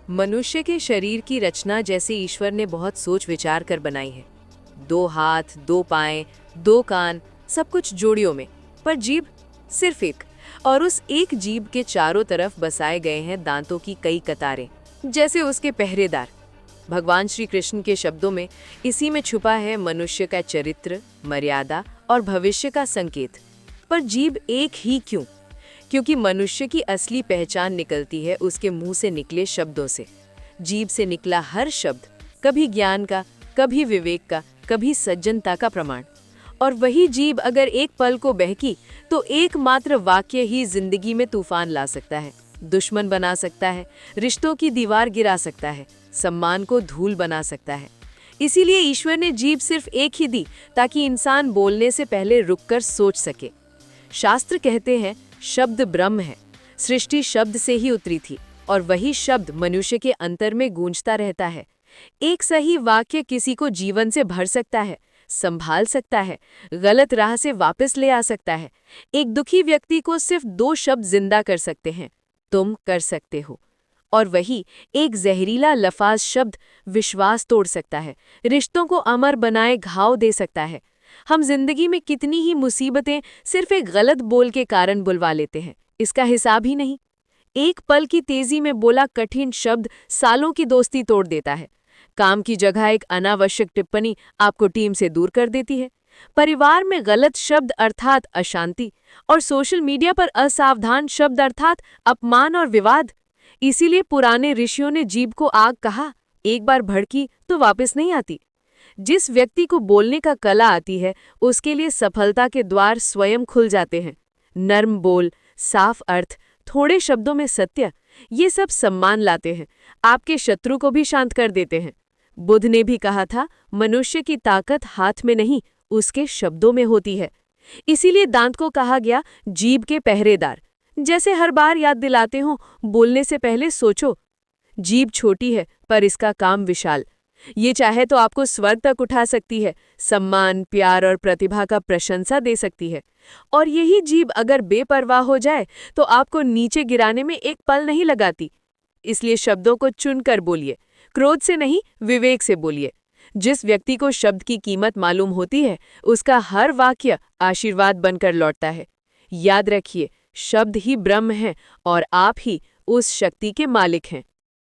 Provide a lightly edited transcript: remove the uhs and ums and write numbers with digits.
मनुष्य के शरीर की रचना जैसे ईश्वर ने बहुत सोच विचार कर बनाई है। 2 हाथ, 2 पाँव, 2 कान, सब कुछ जोड़ियों में, पर जीभ सिर्फ एक। और उस एक जीभ के चारों तरफ बसाए गए हैं दांतों की कई कतारें, जैसे उसके पहरेदार। भगवान श्री कृष्ण के शब्दों में इसी में छुपा है मनुष्य का चरित्र, मर्यादा और भविष्य का संकेत। पर जीभ एक ही क्यों? क्योंकि मनुष्य की असली पहचान निकलती है उसके मुंह से निकले शब्दों से। जीभ से निकला हर शब्द कभी ज्ञान का, कभी विवेक का, कभी सज्जनता का प्रमाण। और वही जीभ अगर एक पल को बहकी तो एकमात्र वाक्य ही जिंदगी में तूफान ला सकता है, दुश्मन बना सकता है, रिश्तों की दीवार गिरा सकता है, सम्मान को धूल बना सकता है। इसीलिए ईश्वर ने जीभ सिर्फ एक ही दी ताकि इंसान बोलने से पहले रुककर सोच सके। शास्त्र कहते हैं शब्द ब्रह्म है, सृष्टि शब्द से ही उतरी थी और वही शब्द मनुष्य के अंतर में गूंजता रहता है। एक सही वाक्य किसी को जीवन से भर सकता है, संभाल सकता है, गलत राह से वापस ले आ सकता है। एक दुखी व्यक्ति को सिर्फ 2 शब्द जिंदा कर सकते हैं, तुम कर सकते हो। और वही एक जहरीला लफाज शब्द विश्वास तोड़ सकता है, रिश्तों को अमर बनाए घाव दे सकता है। हम जिंदगी में कितनी ही मुसीबतें सिर्फ एक गलत बोल के कारण बुलवा लेते हैं, इसका हिसाब ही नहीं। एक पल की तेजी में बोला कठिन शब्द सालों की दोस्ती तोड़ देता है। काम की जगह एक अनावश्यक टिप्पणी आपको टीम से दूर कर देती है। परिवार में गलत शब्द अर्थात अशांति, और सोशल मीडिया पर असावधान शब्द अर्थात अपमान और विवाद। इसीलिए पुराने ऋषियों ने जीभ को आग कहा, एक बार भड़की तो वापस नहीं आती। जिस व्यक्ति को बोलने का कला आती है उसके लिए सफलता के द्वार स्वयं खुल जाते हैं। नर्म बोल, साफ अर्थ, थोड़े शब्दों में सत्य, ये सब सम्मान लाते हैं, आपके शत्रु को भी शांत कर देते हैं। बुद्ध ने भी कहा था, मनुष्य की ताकत हाथ में नहीं, उसके शब्दों में होती है। इसीलिए दांत को कहा गया जीभ के पहरेदार। जैसे हर बार याद दिलाते हो, बोलने से पहले सोचो। जीभ छोटी है पर इसका काम विशाल। ये चाहे तो आपको स्वर्ग तक उठा सकती है, सम्मान, प्यार और प्रतिभा का प्रशंसा दे सकती है। और यही जीभ अगर बेपरवाह हो जाए तो आपको नीचे गिराने में एक पल नहीं लगाती। इसलिए शब्दों को चुनकर बोलिए, क्रोध से नहीं, विवेक से बोलिए। जिस व्यक्ति को शब्द की कीमत मालूम होती है उसका हर वाक्य आशीर्वाद बनकर लौटता है। याद रखिए, शब्द ही ब्रह्म है और आप ही उस शक्ति के मालिक हैं।